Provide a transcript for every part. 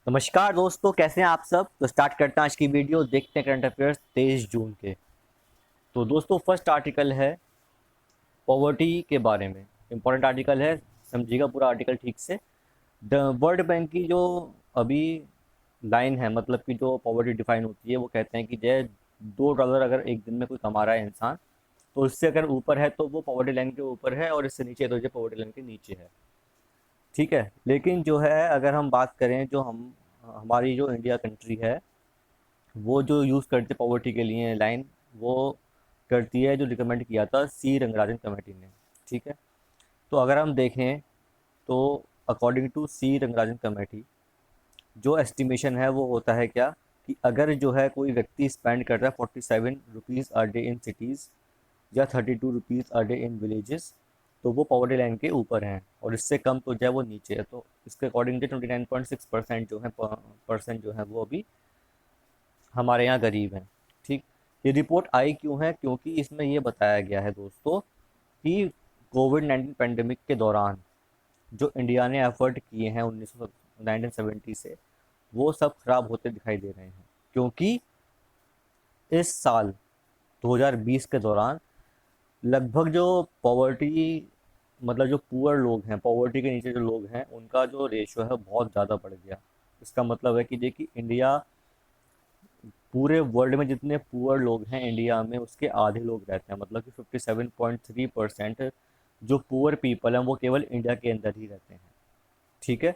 नमस्कार दोस्तों, कैसे हैं आप सब। तो स्टार्ट करते हैं आज की वीडियो। देखते हैं करंट अफेयर्स 23 जून के। तो दोस्तों, फर्स्ट आर्टिकल है पॉवर्टी के बारे में। इंपॉर्टेंट आर्टिकल है, समझिएगा पूरा आर्टिकल ठीक से। द वर्ल्ड बैंक की जो अभी लाइन है, मतलब कि जो पॉवर्टी डिफाइन होती है, वो कहते हैं कि जय $2 अगर एक दिन में कोई कमा रहा है इंसान, तो इससे अगर ऊपर है तो वो पॉवर्टी लाइन के ऊपर है, और इससे नीचे है तो ये पॉवर्टी लाइन के नीचे है। ठीक है, लेकिन जो है अगर हम बात करें, जो हम हमारी जो इंडिया कंट्री है, वो जो यूज़ करते पॉवर्टी के लिए लाइन, वो करती है जो रिकमेंड किया था सी रंगराजन कमेटी ने। ठीक है, तो अगर हम देखें तो according to C Rangarajan committee, जो एस्टिमेशन है वो होता है क्या, कि अगर जो है कोई व्यक्ति स्पेंड कर रहा है ₹47 अ डे इन सिटीज़ या ₹32 अ डे इन विलेजेस, तो वो पॉवर्टी लाइन के ऊपर हैं, और इससे कम तो जो है वो नीचे है। तो इसके अकॉर्डिंग टू 29.6% जो है परसेंट जो है वो अभी हमारे यहाँ गरीब हैं। ठीक, ये रिपोर्ट आई क्यों है, क्योंकि इसमें ये बताया गया है दोस्तों कि कोविड 19 पेंडेमिक के दौरान जो इंडिया ने एफर्ट किए हैं 1970 से, वो सब खराब होते दिखाई दे रहे हैं। क्योंकि इस साल 2020 के दौरान लगभग जो पॉवर्टी, मतलब जो पुअर लोग हैं, पॉवर्टी के नीचे जो लोग हैं, उनका जो रेशियो है बहुत ज़्यादा बढ़ गया। इसका मतलब है कि देखिए, इंडिया पूरे वर्ल्ड में जितने पुअर लोग हैं इंडिया में, उसके आधे लोग रहते हैं, मतलब कि 57.3% जो पुअर पीपल हैं वो केवल इंडिया के अंदर ही रहते हैं। ठीक है,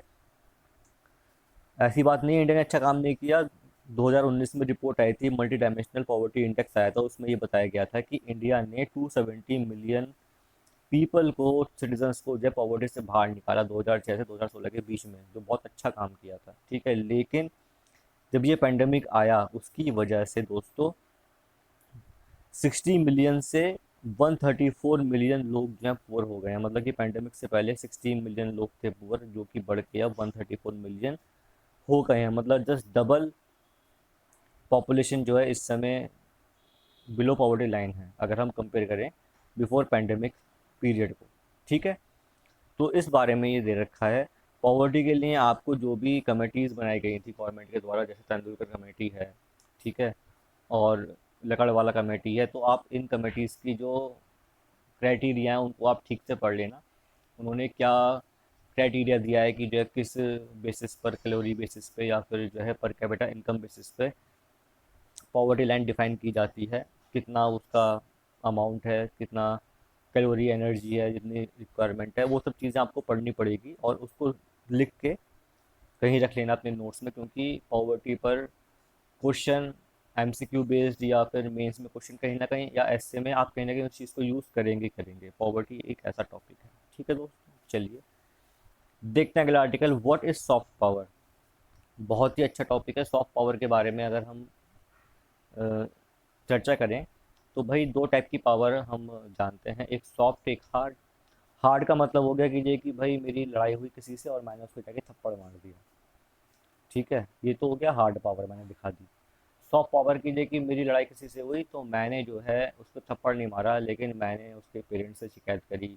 ऐसी बात नहीं है इंडिया ने अच्छा काम नहीं किया। 2019 में रिपोर्ट आई थी, मल्टी डायमेंशनल पॉवर्टी इंडेक्स आया था, उसमें ये बताया गया था कि इंडिया ने 270 मिलियन पीपल को, सिटीजन्स को, जब पॉवर्टी से बाहर निकाला 2006 से 2016 के बीच में, जो बहुत अच्छा काम किया था। ठीक है, लेकिन जब ये पेंडेमिक आया, उसकी वजह से दोस्तों 60 मिलियन से 134 मिलियन लोग जो हैं पुअर हो गए हैं। मतलब कि पेंडेमिक से पहले 16 मिलियन लोग थे पुअर, जो कि बढ़ के अब 134 मिलियन हो गए हैं। मतलब जस्ट डबल पॉपुलेशन जो है इस समय बिलो पॉवर्टी लाइन है, अगर हम कंपेयर करें बिफोर पेंडेमिक पीरियड को। ठीक है, तो इस बारे में ये दे रखा है। पॉवर्टी के लिए आपको जो भी कमेटीज़ बनाई गई थी गवर्नमेंट के द्वारा, जैसे तेंदुलकर कमेटी है, ठीक है, और लकड़वाला कमेटी है, तो आप इन कमेटीज़ की जो क्राइटेरिया है उनको आप ठीक से पढ़ लेना। उन्होंने क्या क्राइटेरिया दिया है, कि जो है किस बेसिस पर, कैलोरी बेसिस पे या फिर जो है पर कैपिटा इनकम बेसिस पे पॉवर्टी लाइन डिफाइन की जाती है, कितना उसका अमाउंट है, कितना कैलोरी एनर्जी है, जितनी रिक्वायरमेंट है, वो सब चीज़ें आपको पढ़नी पड़ेगी, और उसको लिख के कहीं रख लेना अपने नोट्स में। क्योंकि पॉवर्टी पर क्वेश्चन एमसीक्यू बेस्ड या फिर मेंस में क्वेश्चन कहीं ना कहीं, या ऐसे में आप कहीं ना कहीं उस चीज़ को यूज़ करेंगे करेंगे। पॉवर्टी एक ऐसा टॉपिक है। ठीक है दोस्तों, चलिए देखते हैं अगला article, what is soft power. बहुत ही अच्छा टॉपिक है सॉफ्ट पावर के बारे में। अगर हम अ, चर्चा करें तो भाई दो टाइप की पावर हम जानते हैं, एक सॉफ्ट एक हार्ड। हार्ड का मतलब हो गया कि ये कि भाई मेरी लड़ाई हुई किसी से और मैंने उसको जाके थप्पड़ मार दिया। ठीक है, ये तो हो गया हार्ड पावर, मैंने दिखा दी। सॉफ्ट पावर की, कि मेरी लड़ाई किसी से हुई तो मैंने जो है उसको थप्पड़ नहीं मारा, लेकिन मैंने उसके पेरेंट्स से शिकायत करी,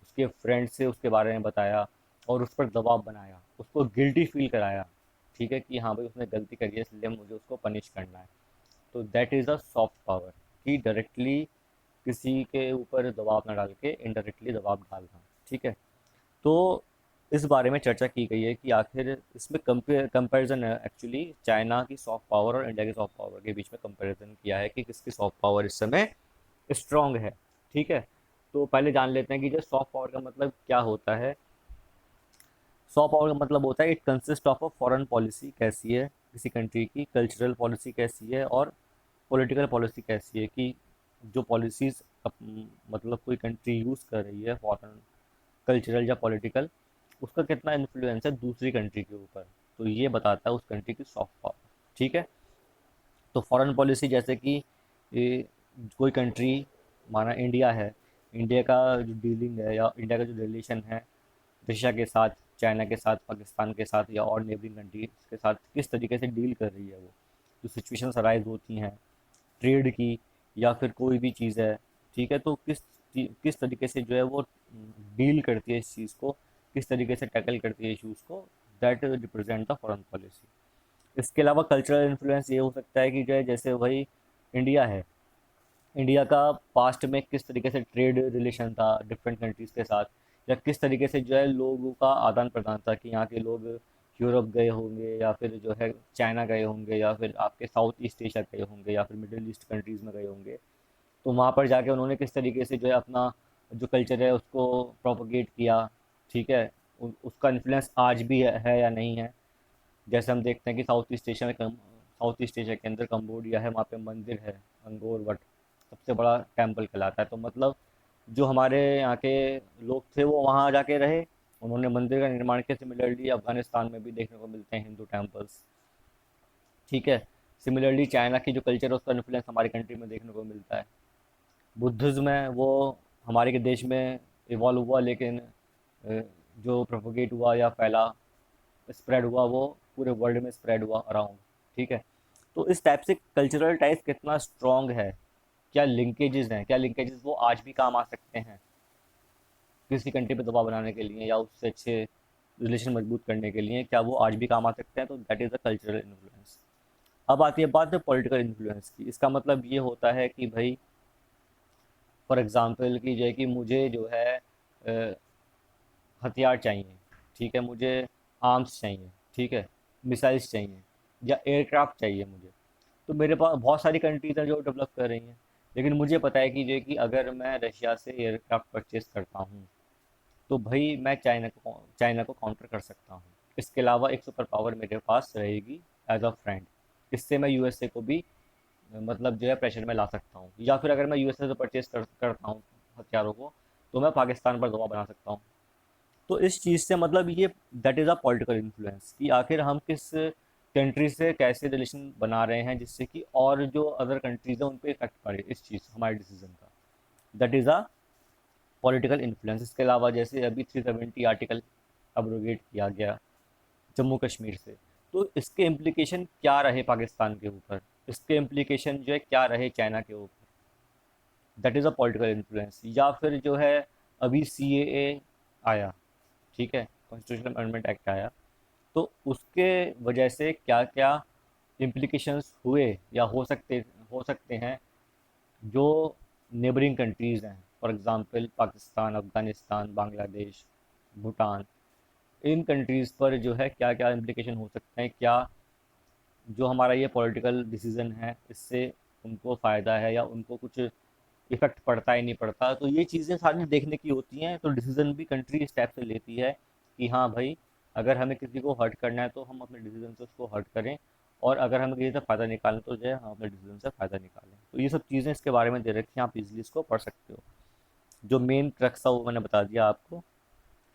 उसके फ्रेंड से उसके बारे में बताया, और उस पर दबाव बनाया, उसको गिल्टी फील कराया। ठीक है, कि हाँ भाई उसने गलती करी है, इसलिए मुझे उसको पनिश करना है। तो that is a soft power, कि डायरेक्टली किसी के ऊपर दबाव ना डाल के इनडायरेक्टली दबाव डालना। ठीक है, तो इस बारे में चर्चा की गई है कि आखिर इसमें कंपैरिजन है, एक्चुअली चाइना की सॉफ्ट पावर और इंडिया की सॉफ्ट पावर के बीच में कंपैरिजन किया है कि किसकी सॉफ्ट पावर इस समय स्ट्रांग है। ठीक है, तो पहले जान लेते हैं कि जो सॉफ्ट पावर का मतलब क्या होता है। सॉफ्ट पावर का मतलब होता है it consist of a foreign policy कैसी है किसी कंट्री की, कल्चरल पॉलिसी कैसी है, और पॉलिटिकल पॉलिसी कैसी है, कि जो पॉलिसीज़ मतलब कोई कंट्री यूज़ कर रही है फॉरेन, कल्चरल या पॉलिटिकल, उसका कितना इन्फ्लुएंस है दूसरी कंट्री के ऊपर। तो ये बताता है उस कंट्री की सॉफ्ट पावर। ठीक है, तो फॉरेन पॉलिसी जैसे कि ये, कोई कंट्री, माना इंडिया है, इंडिया का जो डीलिंग है या इंडिया का जो रिलेशन है रशिया के साथ, चाइना के साथ, पाकिस्तान के साथ या और नेबरिंग कंट्रीज के साथ, किस तरीके से डील कर रही है वो, जो सिचुएशंस अराइज होती हैं ट्रेड की या फिर कोई भी चीज़ है। ठीक है, तो किस तरीके से जो है वो डील करती है इस चीज़ को, किस तरीके से टैकल करती है इश्यूज़ को, that represent the foreign policy. इसके अलावा कल्चरल इन्फ्लुएंस ये हो सकता है कि जो है जैसे वही इंडिया है, इंडिया का पास्ट में किस तरीके से ट्रेड रिलेशन था डिफरेंट कंट्रीज़ के साथ, या किस तरीके से जो है लोगों का आदान प्रदान था कि यहाँ के लोग यूरोप गए होंगे या फिर जो है चाइना गए होंगे या फिर आपके साउथ ईस्ट एशिया गए होंगे या फिर मिडिल ईस्ट कंट्रीज़ में गए होंगे। तो वहाँ पर जाके उन्होंने किस तरीके से जो है अपना जो कल्चर है उसको प्रोपोगेट किया। ठीक है, उसका इन्फ्लुएंस आज भी है या नहीं है। जैसे हम देखते हैं कि साउथ ईस्ट एशिया के अंदर कंबोडिया है, वहाँ पे मंदिर है, अंगोर वट सबसे बड़ा टेम्पल कहलाता है। तो मतलब जो हमारे यहाँ के लोग थे वो वहाँ जाके रहे, उन्होंने मंदिर का निर्माण किया। सिमिलरली अफगानिस्तान में भी देखने को मिलते हैं हिंदू टेम्पल्स। ठीक है, सिमिलरली चाइना की जो कल्चर है उसका इन्फ्लुएंस हमारी कंट्री में देखने को मिलता है। बुद्धिज़्म है वो हमारे के देश में इवॉल्व हुआ, लेकिन जो प्रोपोगेट हुआ या फैला स्प्रेड हुआ वो पूरे वर्ल्ड में स्प्रेड हुआ अराउंड। ठीक है, तो इस टाइप से कल्चरल टाइप कितना स्ट्रॉन्ग है, क्या लिंकेजेस हैं, क्या लिंकेजेस वो आज भी काम आ सकते हैं किसी कंट्री पे दबाव बनाने के लिए या उससे अच्छे रिलेशन मजबूत करने के लिए, क्या वो आज भी काम आ सकते हैं? तो that is the cultural influence. अब आती है बात पॉलिटिकल इन्फ्लुएंस की। इसका मतलब ये होता है कि भाई फॉर एग्जांपल कि जो है कि मुझे जो है हथियार चाहिए। ठीक है, मुझे आर्म्स चाहिए। ठीक है, मिसाइल्स चाहिए या एयरक्राफ्ट चाहिए मुझे। तो मेरे पास बहुत सारी कंट्रीज हैं जो डेवलप कर रही हैं, लेकिन मुझे पता है कि जो है कि अगर मैं रशिया से एयरक्राफ्ट परचेज करता हूँ तो भाई मैं चाइना को काउंटर कर सकता हूँ। इसके अलावा एक सुपर पावर मेरे पास रहेगी एज अ फ्रेंड। इससे मैं यूएसए को भी मतलब जो है प्रेशर में ला सकता हूँ, या फिर अगर मैं यूएसए से करता हूँ हथियारों को, तो मैं पाकिस्तान पर दबाव बना सकता हूँ। तो इस चीज़ से मतलब ये that is a political influence कि आखिर हम किस कंट्री से कैसे रिलेशन बना रहे हैं जिससे कि और जो अदर कंट्रीज हैं उन पर इफेक्ट पड़े इस चीज़ हमारे डिसीजन का। That is a political influence. इसके अलावा जैसे अभी 370 आर्टिकल अब्रोगेट किया गया जम्मू कश्मीर से, तो इसके इम्प्लीकेशन क्या रहे पाकिस्तान के ऊपर, इसके इम्प्लीकेशन जो है क्या रहे चाइना के ऊपर। That is a political influence. या फिर जो है अभी सीएए आया। ठीक है, कॉन्स्टिट्यूशनल अमेंडमेंट एक्ट आया, तो उसके वजह से क्या क्या इम्प्लीकेशंस हुए या हो सकते हैं जो नेबरिंग कंट्रीज़ हैं, for example Pakistan, Afghanistan, Bangladesh, Bhutan, in countries पर जो है क्या क्या इम्प्लीकेशन हो सकते हैं, क्या जो हमारा ये पॉलिटिकल डिसीजन है इससे उनको फ़ायदा है या उनको कुछ इफेक्ट पड़ता है नहीं पड़ता। तो ये चीज़ें सारी देखने की होती हैं। तो डिसीजन भी कंट्री इस टाइप से लेती है कि हाँ भाई, अगर हमें किसी को हर्ट करना है तो हम अपने डिसीजन से उसको हर्ट करें, और अगर हमें किसी से फ़ायदा निकालना तो जो है हम अपने डिसीजन से फ़ायदा निकालें। तो ये सब चीज़ें इसके बारे में दे रखी हैं, आप इजीली इसको पढ़ सकते हो। जो मेन क्रक्स था वो मैंने बता दिया आपको।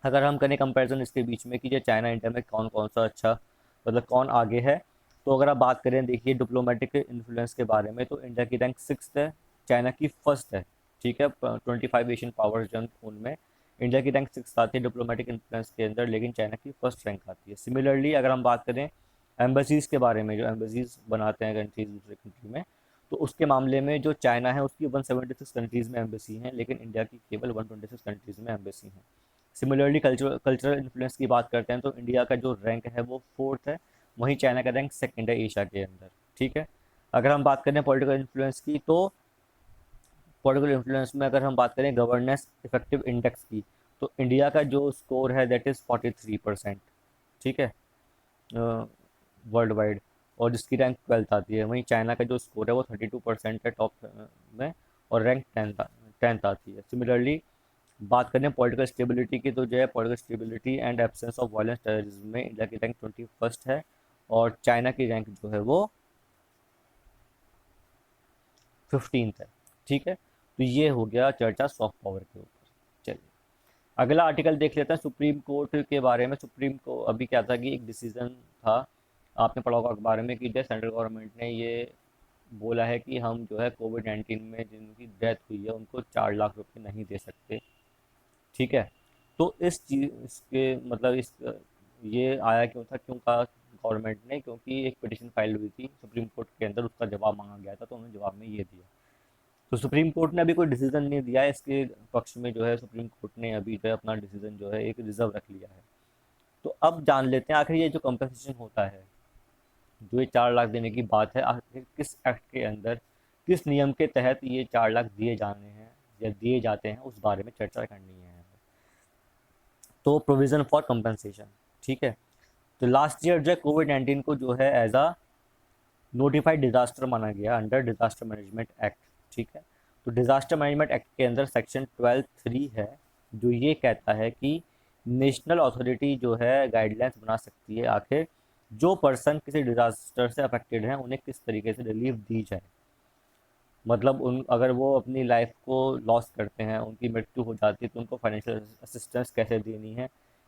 अगर हम करें कंपैरिजन इसके बीच में कि ये चाइना इंडिया में कौन कौन सा अच्छा मतलब कौन आगे है, तो अगर आप बात करें देखिए डिप्लोमेटिक इन्फ्लुएंस के बारे में, तो इंडिया की रैंक 6th है, चाइना की फर्स्ट है। ठीक है, 25 एशियन पावर्स जन उनमें इंडिया की रैंक 6 आती है डिप्लोमेटिक इन्फ्लुएंस के अंदर, लेकिन चाइना की फर्स्ट रैंक आती है। सिमिलरली अगर हम बात करें एम्बेसीज़ के बारे में, जो एम्बेसीज़ बनाते हैं कंट्रीज दूसरे कंट्री में, तो उसके मामले में जो चाइना है उसकी 176 कंट्रीज़ में एम्बेसी हैं, लेकिन इंडिया की केवल 126 कंट्रीज़ में एम्बेसी हैं। सिमिलरली कल्चरल इन्फ्लुएंस की बात करते हैं तो इंडिया का जो रैंक है वो 4th है, वहीं चाइना का रैंक 2nd है एशिया के अंदर। ठीक है, अगर हम बात करें पॉलिटिकल इन्फ्लुएंस की, तो पॉलिटिकल इन्फ्लुएंस में अगर हम बात करें गवर्नेंस इफेक्टिव इंडेक्स की, तो इंडिया का जो स्कोर है दैट इज़ 43%। ठीक है, वर्ल्ड वाइड, और जिसकी रैंक 12th आती है। वहीं चाइना का जो स्कोर है वो 32% है टॉप में, और रैंक 10th आती है। सिमिलरली बात करें पॉलिटिकल स्टेबिलिटी की, तो जो है political stability and absence of violence terrorism में इंडिया की रैंक 21st है, और चाइना की रैंक जो है वो 15th है। ठीक है, तो ये हो गया चर्चा सॉफ्ट पावर के ऊपर। चलिए अगला आर्टिकल देख लेते हैं सुप्रीम कोर्ट के बारे में। सुप्रीम को अभी क्या था कि एक डिसीजन था, आपने पढ़ा होगा अखबार में, कि जो सेंट्रल गवर्नमेंट ने ये बोला है कि हम जो है कोविड 19 में जिनकी डेथ हुई है उनको 4 लाख रुपए नहीं दे सकते। ठीक है, तो इस चीज़ इसके मतलब इस ये आया क्यों था, क्यों कहा गवर्नमेंट ने, क्योंकि एक पिटिशन फाइल हुई थी सुप्रीम कोर्ट के अंदर, उसका जवाब मांगा गया था, तो उन्होंने जवाब में ये दिया। तो सुप्रीम कोर्ट ने अभी कोई डिसीजन नहीं दिया है इसके पक्ष में, जो है सुप्रीम कोर्ट ने अभी जो है अपना डिसीजन जो है एक रिजर्व रख लिया है। तो अब जान लेते हैं आखिर ये जो कंपनसेशन होता है, जो ये 4 लाख देने की बात है, आखिर किस एक्ट के अंदर, किस नियम के तहत ये 4 लाख दिए जाने हैं या दिए जाते हैं, उस बारे में चर्चा करनी है। तो प्रोविज़न फॉर कंपनसेशन, ठीक है। तो लास्ट ईयर जो है कोविड-19 को जो है एज अ नोटिफाइड डिजास्टर माना गया अंडर डिजास्टर मैनेजमेंट एक्ट, ठीक है। तो डिजास्टर मैनेजमेंट एक्ट के अंदर सेक्शन 12(3) है, जो ये कहता है कि नेशनल अथॉरिटी जो है गाइडलाइंस बना सकती है आखिर जो पर्सन किसी डिजास्टर से अफेक्टेड हैं उन्हें किस तरीके से रिलीफ दी जाए। मतलब उन अगर वो अपनी लाइफ को लॉस करते हैं, उनकी मृत्यु हो जाती है, तो उनको फाइनेंशियल असिस्टेंस कैसे देनी है,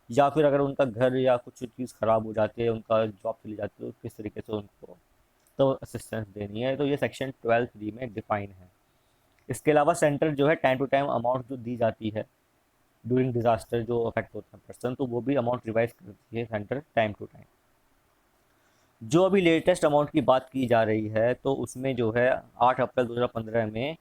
या फिर अगर उनका घर या कुछ चीज़ ख़राब हो जाती है, उनका जॉब चली जाती है, तो किस तरीके से उनको तो असिस्टेंस देनी है। तो ये सेक्शन 12(3) में डिफाइन है। इसके अलावा सेंटर जो है टाइम टू टाइम अमाउंट जो दी जाती है ड्यूरिंग डिजास्टर जो अफेक्ट होता है पर्सन, तो वो भी अमाउंट रिवाइज करती है सेंटर टाइम टू टाइम। जो अभी लेटेस्ट अमाउंट की बात की जा रही है, तो उसमें जो है 8 अप्रैल 2015 में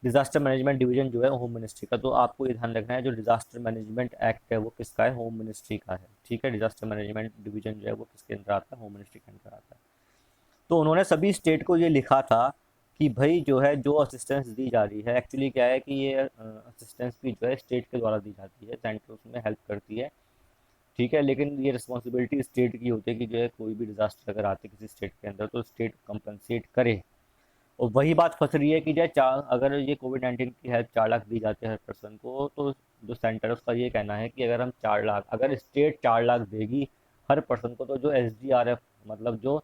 डिजास्टर मैनेजमेंट डिवीजन जो है होम मिनिस्ट्री का, तो आपको ये ध्यान रखना है जो डिजास्टर मैनेजमेंट एक्ट है वो किसका है, होम मिनिस्ट्री का है, ठीक है। डिजास्टर मैनेजमेंट डिवीजन जो है वो किसके अंदर आता है, होम मिनिस्ट्री के अंदर आता है। तो उन्होंने सभी स्टेट को ये लिखा था कि भाई जो है जो असिस्टेंस दी जा रही है, एक्चुअली क्या है कि ये असिस्टेंस भी जो है स्टेट के द्वारा दी जाती है, सेंटर उसमें हेल्प करती है, ठीक है। लेकिन ये रिस्पॉन्सिबिलिटी स्टेट की होती है कि जो है कोई भी डिजास्टर अगर आते है किसी स्टेट के अंदर, तो स्टेट कंपनसेट करे। और वही बात फंस रही है कि जो है चार अगर ये कोविड-19 की हेल्प 4 लाख दी जाती है हर पर्सन को, तो जो सेंटर है उसका ये कहना है कि अगर हम 4 लाख, अगर स्टेट 4 लाख देगी हर पर्सन को, तो जो SDRF मतलब जो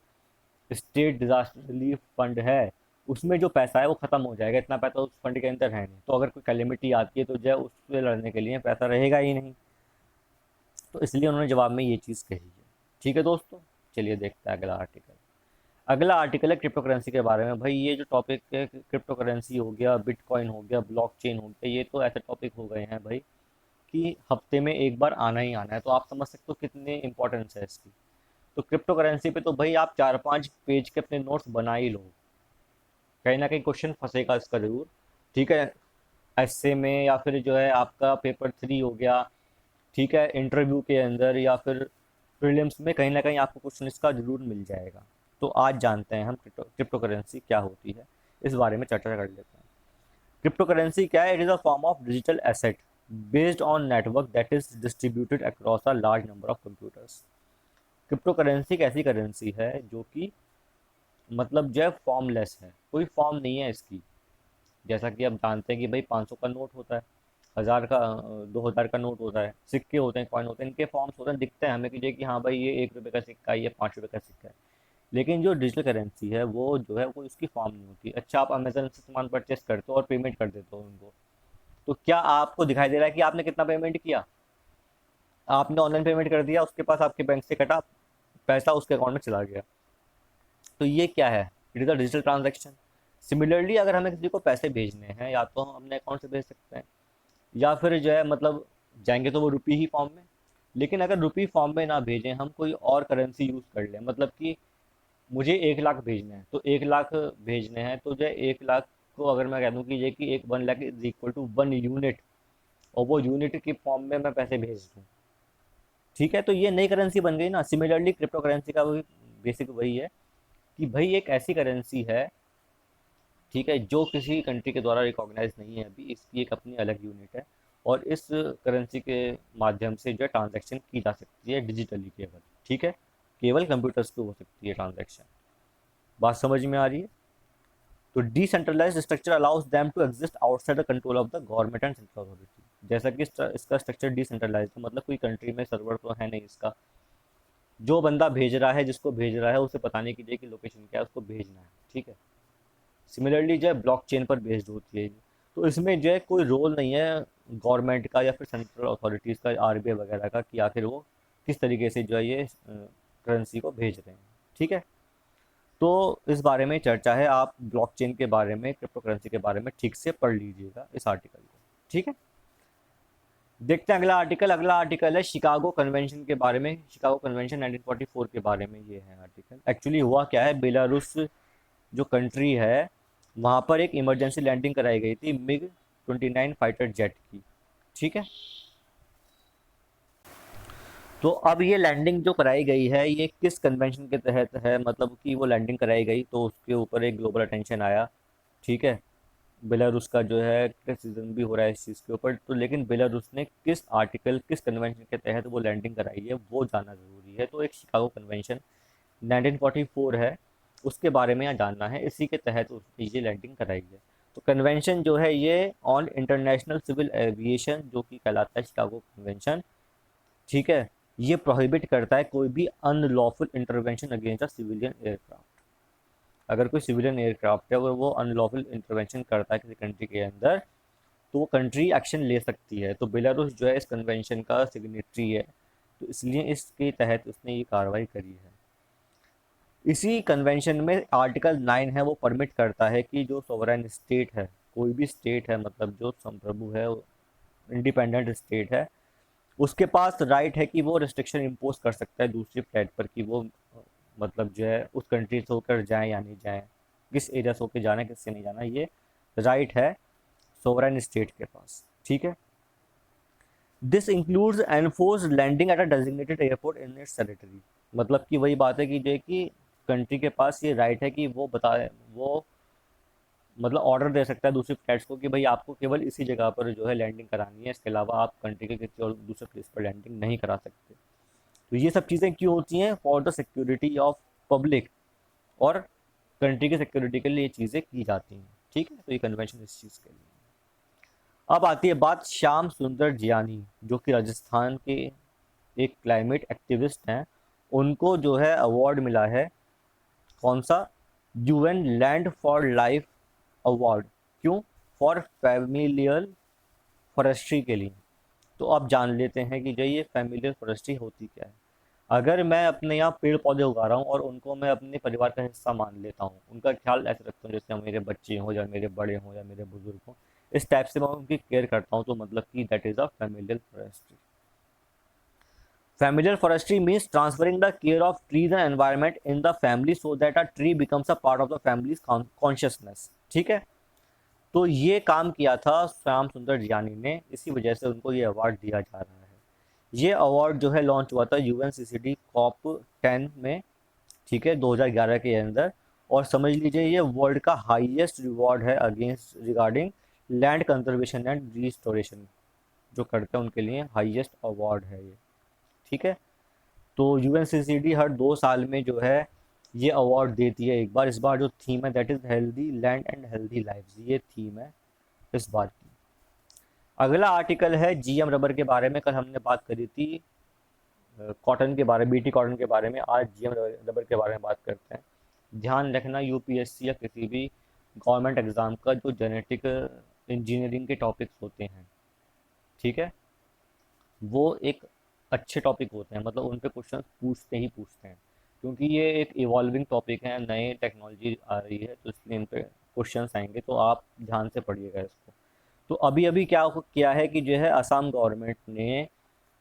स्टेट डिजास्टर रिलीफ फंड है, उसमें जो पैसा है वो खत्म हो जाएगा, इतना पैसा उस फंड के अंदर है नहीं। तो अगर कोई कैलेमिटी आती है तो जो है उससे लड़ने के लिए पैसा रहेगा ही नहीं। तो इसलिए उन्होंने जवाब में ये चीज़ कही है, ठीक है दोस्तों। चलिए देखते हैं अगला आर्टिकल। अगला आर्टिकल है क्रिप्टो करेंसी के बारे में। भाई ये जो टॉपिक है, क्रिप्टो करेंसी हो गया, बिटकॉइन हो गया, ब्लॉकचेन हो गया, ये तो ऐसे टॉपिक हो गए हैं भाई कि हफ्ते में एक बार आना ही आना है। तो आप समझ सकते हो कितने इंपॉर्टेंस है इसकी। तो क्रिप्टो करेंसी पे तो भाई आप 4-5 पेज के अपने नोट्स बना ही लो, कहीं ना कहीं क्वेश्चन फंसेगा इसका जरूर, ठीक है। ऐसे में या फिर जो है आपका पेपर 3 हो गया, ठीक है, इंटरव्यू के अंदर या फिर प्रीलिम्स में कहीं ना कहीं आपको क्वेश्चन इसका जरूर मिल जाएगा। तो आज जानते हैं हम क्रिप्टो करेंसी क्या होती है, इस बारे में चर्चा कर लेते हैं। क्रिप्टो करेंसी क्या है? It is a form of digital asset based on network that is distributed across a large number of computers. Crypto currency एक ऐसी करेंसी है जो कि मतलब जो है फॉर्मलेस है, कोई फॉर्म नहीं है इसकी। जैसा कि आप जानते हैं कि भाई 500 का नोट होता है, 1000 का 2000 का नोट होता है, सिक्के होते हैं, कॉइन होते हैं, इनके फॉर्म्स होते हैं, दिखते हैं हमें कि हाँ भाई ये 1 रुपये का सिक्का है, ये 5 रुपये का सिक्का है। लेकिन जो डिजिटल करेंसी है वो जो है वो इसकी फॉर्म नहीं होती। अच्छा, आप अमेजन से सामान परचेस करते हो और पेमेंट कर देते हो उनको, तो क्या आपको दिखाई दे रहा है कि आपने कितना पेमेंट किया? आपने ऑनलाइन पेमेंट कर दिया, उसके पास आपके बैंक से कटा, पैसा उसके अकाउंट में चला गया। तो ये क्या है? It is a digital transaction. Similarly अगर हमें किसी को पैसे भेजने हैं, या तो हम अपने अकाउंट से भेज सकते हैं, या फिर जो है मतलब जाएंगे तो वो रुपी ही फॉर्म में। लेकिन अगर रुपी फॉर्म में ना भेजें, हम कोई और करेंसी यूज़ कर लें, मतलब कि मुझे 1 लाख भेजने हैं, तो 1 लाख भेजने हैं, तो जो है 1 लाख को अगर मैं कह दूँ कि ये कि एक 1 lakh is equal to 1 unit, और वो यूनिट की फॉर्म में मैं पैसे भेज दूँ, ठीक है। तो ये नई करेंसी बन गई ना। सिमिलरली क्रिप्टो करेंसी का भी बेसिक वही है कि भाई एक ऐसी करेंसी है, ठीक है, जो किसी कंट्री के द्वारा रिकॉग्नाइज नहीं है अभी, इसकी एक अपनी अलग यूनिट है, और इस करेंसी के माध्यम से जो है ट्रांजैक्शन की जा सकती है डिजिटली केवल, ठीक है। केवल कंप्यूटर्स पे हो सकती है ट्रांजैक्शन। बात समझ में आ रही है? तो decentralised structure allows them to exist outside the control of the government and central authority. जैसा कि इसका स्ट्रक्चर डिसेंट्रलाइज है, मतलब कोई कंट्री में सर्वर तो है नहीं इसका, जो बंदा भेज रहा है, जिसको भेज रहा है, उसे पता नहीं कीजिए कि लोकेशन क्या है, उसको भेजना है, ठीक है। सिमिलरली जो है ब्लॉकचेन पर बेस्ड होती है। तो इसमें जो है कोई रोल नहीं है गवर्नमेंट का या फिर सेंट्रल अथॉरिटीज़ का, RBI वगैरह का, कि आखिर वो किस तरीके से जो है ये करेंसी को भेज रहे हैं, ठीक है। तो इस बारे में चर्चा है, आप ब्लॉकचेन के बारे में, क्रिप्टो करेंसी के बारे में ठीक से पढ़ लीजिएगा इस आर्टिकल को, ठीक है। देखते हैं अगला आर्टिकल। अगला आर्टिकल है शिकागो कन्वेंशन के बारे में। शिकागो कन्वेंशन 1944 के बारे में ये है आर्टिकल। एक्चुअली हुआ क्या है, बेलारूस जो कंट्री है, वहाँ पर एक इमरजेंसी लैंडिंग कराई गई थी MiG-29 फाइटर जेट की, ठीक है। तो अब ये लैंडिंग जो कराई गई है ये किस कन्वेंशन के तहत है, मतलब कि वो लैंडिंग कराई गई तो उसके ऊपर एक ग्लोबल अटेंशन आया। ठीक है, बेलारूस का जो है क्रिटिसिज्म भी हो रहा है इस चीज़ के ऊपर, तो लेकिन बेलारूस ने किस आर्टिकल किस कन्वेंशन के तहत वो लैंडिंग कराई है वो जानना ज़रूरी है। तो एक शिकागो कन्वेंशन 1944 है, उसके बारे में यहाँ जानना है, इसी के तहत उसने ये लैंडिंग कराई है। तो कन्वेंशन जो है ये ऑन इंटरनेशनल सिविल एविएशन जो कि कहलाता है शिकागो कन्वेंशन। ठीक है, ये प्रोहिबिट करता है कोई भी unlawful intervention against a civilian aircraft. अगर कोई सिविलियन एयरक्राफ्ट है और वो अनलॉफुल इंटरवेंशन करता है किसी कंट्री के अंदर, तो वो कंट्री एक्शन ले सकती है। तो बेलारूस जो है इस कन्वेंशन का सिग्नेटरी है, तो इसलिए इसके तहत उसने ये कार्रवाई करी है। इसी कन्वेंशन में आर्टिकल 9 है, वो परमिट करता है कि जो सोवरेन स्टेट है, कोई भी स्टेट है, मतलब जो संप्रभु है, इंडिपेंडेंट स्टेट है, उसके पास राइट है कि वो रिस्ट्रिक्शन इम्पोज कर सकता है दूसरी फ्लैट पर कि वो मतलब जो है उस कंट्री से होकर जाए या नहीं जाए, किस एरिया से होकर जाना है किससे नहीं जाना, ये राइट है सोवरेन स्टेट के पास। ठीक है, this includes enforce landing at a designated airport in its territory. मतलब कि वही बात है कि जो है कि कंट्री के पास ये राइट है कि वो बताए, वो मतलब ऑर्डर दे सकता है दूसरी फ्लाइट्स को कि भाई आपको केवल इसी जगह पर जो है लैंडिंग करानी है, इसके अलावा आप कंट्री के किसी और दूसरे प्लेस पर लैंडिंग नहीं करा सकते। तो ये सब चीज़ें क्यों होती हैं? For the security of public, और कंट्री की सिक्योरिटी के लिए ये चीज़ें की जाती हैं। ठीक है, तो ये कन्वेंशन इस चीज़ के लिए। अब आती है बात श्याम सुंदर जियानी, जो कि राजस्थान के एक क्लाइमेट एक्टिविस्ट हैं। उनको जो है अवार्ड मिला है, कौन सा? UN land for life award. क्यों? फॉर फैमिलियल फॉरेस्ट्री के लिए। तो अब जान लेते हैं कि जो ये फैमिलियल फॉरेस्ट्री होती क्या है। अगर मैं अपने यहाँ पेड़ पौधे उगा रहा हूँ और उनको मैं अपने परिवार का हिस्सा मान लेता हूँ, उनका ख्याल ऐसे रखता हूँ जैसे मेरे बच्चे हों या मेरे बड़े हों या मेरे बुजुर्ग हों, इस टाइप से मैं उनकी केयर करता हूँ, तो मतलब कि that is a familial forestry. Familial forestry means transferring the care of trees and environment in the family so that a tree becomes a part of the family's consciousness। ठीक है, तो ये काम किया था श्याम सुंदर जियानी ने, इसी वजह से उनको ये अवार्ड दिया जा रहा है। ये अवार्ड जो है लॉन्च हुआ था यूएनसीसीडी कॉप 10 में। ठीक है, 2011 के अंदर। और समझ लीजिए ये वर्ल्ड का हाईएस्ट रिवॉर्ड है against regarding land conservation and restoration, जो करते हैं उनके लिए हाईएस्ट अवार्ड है ये। ठीक है, तो यूएनसीसीडी हर 2 साल में जो है ये अवार्ड देती है एक बार। इस बार जो थीम है that is healthy land and healthy lives, ये थीम है इस बार की। अगला आर्टिकल है जीएम रबर के बारे में। कल हमने बात करी थी कॉटन के बारे में, बीटी कॉटन के बारे में। आज जीएम रबर के बारे में बात करते हैं। ध्यान रखना, यूपीएससी या किसी भी गवर्नमेंट एग्जाम का जो जेनेटिक इंजीनियरिंग के टॉपिक्स होते हैं, ठीक है, वो एक अच्छे टॉपिक होते हैं, मतलब उन पे क्वेश्चन पूछते ही पूछते हैं, क्योंकि ये एक इवॉल्विंग टॉपिक है, नए टेक्नोलॉजी आ रही है, तो इसलिए इन पे क्वेश्चंस आएंगे, तो आप ध्यान से पढ़िएगा इसको। तो अभी अभी क्या किया है कि जो है असम गवर्नमेंट ने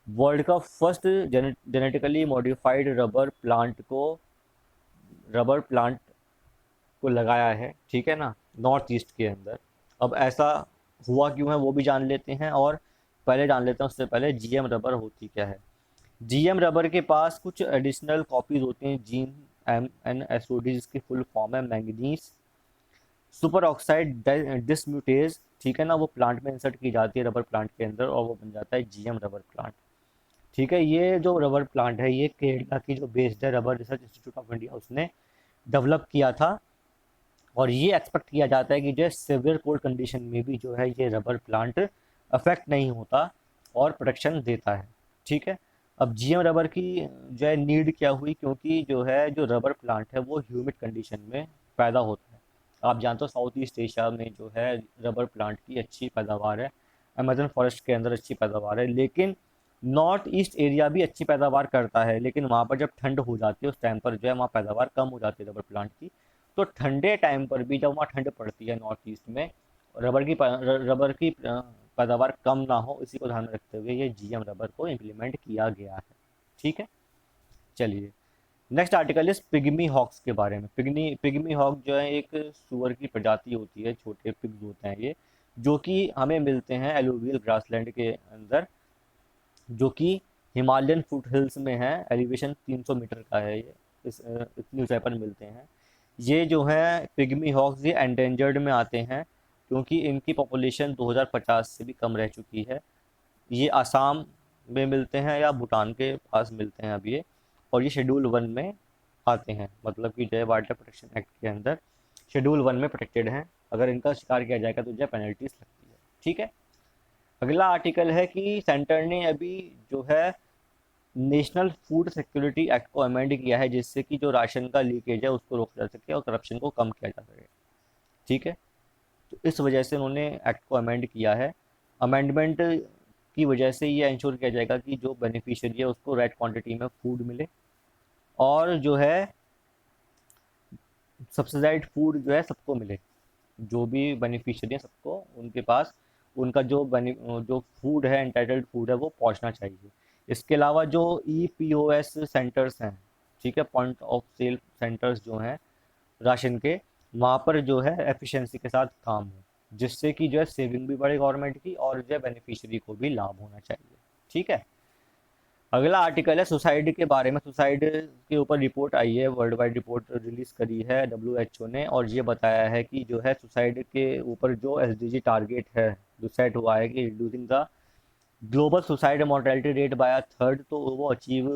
वर्ल्ड का first genetically modified rubber plant को लगाया है। ठीक है ना, नॉर्थ ईस्ट के अंदर। अब ऐसा हुआ क्यों है वो भी जान लेते हैं, और पहले जान लेते हैं उससे पहले जीएम रबर होती क्या है। जीएम रबर के पास कुछ एडिशनल कॉपीज होती हैं gene M N S O D, जिसकी फुल फॉर्म है मैंगनीज सुपर ऑक्साइड डिसम्यूटेज। ठीक है ना, वो प्लांट में इंसर्ट की जाती है रबर प्लांट के अंदर, और वो बन जाता है जीएम रबर प्लांट। ठीक है, ये जो रबर प्लांट है ये केरला की जो बेस्ड है rubber research institute of India, उसने डेवलप किया था। और ये एक्सपेक्ट किया जाता है कि जो सिवियर कोल्ड कंडीशन में भी जो है ये रबर प्लांट अफेक्ट नहीं होता और प्रोटेक्शन देता है। ठीक है, अब जीएम रबर की जो है नीड क्या हुई, क्योंकि जो है जो रबर प्लांट है वो ह्यूमिड कंडीशन में पैदा होता है। आप जानते हो साउथ ईस्ट एशिया में जो है रबर प्लांट की अच्छी पैदावार है, अमेजन फॉरेस्ट के अंदर अच्छी पैदावार है, लेकिन नॉर्थ ईस्ट एरिया भी अच्छी पैदावार करता है, लेकिन वहाँ पर जब ठंड हो जाती है उस टाइम पर जो है वहाँ पैदावार कम हो जाती है रबर प्लांट की। तो ठंडे टाइम पर भी जब वहाँ ठंड पड़ती है नॉर्थ ईस्ट में, रबर की पैदावार कम ना हो, इसी को ध्यान में रखते हुए ये जीएम रबर को इम्प्लीमेंट किया गया है। ठीक है, चलिए नेक्स्ट आर्टिकल इस पिग्मी हॉक्स के बारे में। पिग्मी पिग्मी हॉक जो है एक सुअर की प्रजाति होती है, छोटे पिग्स होते हैं ये, जो कि हमें मिलते हैं एलुवियल ग्रासलैंड के अंदर, जो कि हिमालयन फुट हिल्स में है, एलिवेशन 300 मीटर का है ये, इतनी ऊंचाई पर मिलते हैं। ये जो है पिग्मी हॉक्स, ये एंडेंजर्ड में आते हैं क्योंकि इनकी पॉपुलेशन 2050 से भी कम रह चुकी है। ये आसाम में मिलते हैं या भूटान के पास मिलते हैं अब ये, और ये शेड्यूल 1 में आते हैं, मतलब कि जय वाइल्ड लाइफ प्रोटेक्शन एक्ट के अंदर शेड्यूल 1 में प्रोटेक्टेड हैं। अगर इनका शिकार किया जाएगा तो जो पेनल्टीज लगती है। ठीक है। अगला आर्टिकल है कि सेंटर ने अभी जो है नेशनल फूड सिक्योरिटी एक्ट को अमेंड किया है, जिससे कि जो राशन का लीकेज है उसको रोका जा सके और करप्शन को कम किया जा सके। ठीक है। तो इस वजह से उन्होंने एक्ट को अमेंड किया है। अमेंडमेंट की वजह से ये इंश्योर किया जाएगा कि जो बेनिफिशियरी है उसको राइट क्वांटिटी में फूड मिले, और जो है सब्सिडाइज्ड फूड जो है सबको मिले। जो भी बेनिफिशियरी है सबको उनके पास उनका जो फूड है, एंटाइटल्ड फूड है, वो पहुंचना चाहिए। इसके अलावा जो EPOS सेंटर्स हैं, ठीक है, पॉइंट ऑफ सेल सेंटर्स जो हैं राशन के, वहाँ पर जो है एफिशिएंसी के साथ काम हो, जिससे कि जो है सेविंग भी बढ़े गवर्नमेंट की, और जो है बेनिफिशियरी को भी लाभ होना चाहिए। ठीक है। अगला आर्टिकल है सुसाइड के बारे में। सुसाइड के ऊपर रिपोर्ट आई है, वर्ल्ड वाइड रिपोर्ट रिलीज करी है WHO ने, और ये बताया है कि जो है सुसाइड के ऊपर जो SDG टारगेट है जो सेट हुआ है कि reducing the global suicide mortality rate by third, तो वो अचीव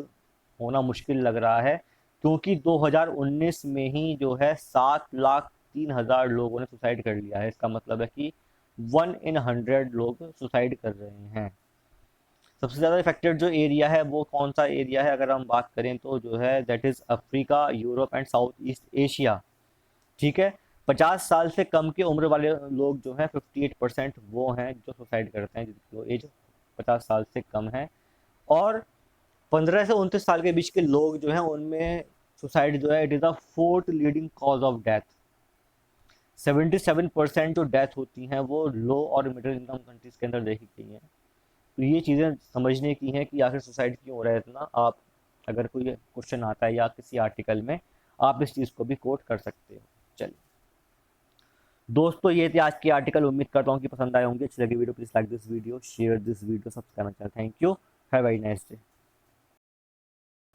होना मुश्किल लग रहा है, क्योंकि 2019 में ही जो है 7,03,000 लोगों ने सुसाइड कर लिया है। इसका मतलब है कि 1 in 100 लोग सुसाइड कर रहे हैं। सबसे ज़्यादा इफेक्टेड जो एरिया है वो कौन सा एरिया है, अगर हम बात करें तो जो है that is Africa, Europe and south east Asia. ठीक है। 50 साल से कम की उम्र वाले लोग जो हैं 58% वो हैं जो सुसाइड करते हैं, जिनकी एज 50 साल से कम है। और 15 से 29 साल के बीच के लोग जो हैं उनमें सुसाइड जो है it is the fourth leading cause of death. 77% जो डेथ होती हैं वो लो और मिडिल इनकम कंट्रीज के अंदर देखी गई हैं। तो ये चीज़ें समझने की हैं कि आखिर सुसाइड क्यों हो रहा है इतना। आप अगर कोई क्वेश्चन आता है या किसी आर्टिकल में, आप इस चीज़ को भी कोट कर सकते हो। चलिए दोस्तों, ये थे आज की आर्टिकल। उम्मीद करता हूँ कि पसंद आए होंगे। अच्छी लगी video please like this video, share this video, subscribe my channel. Thank you, have a very nice day.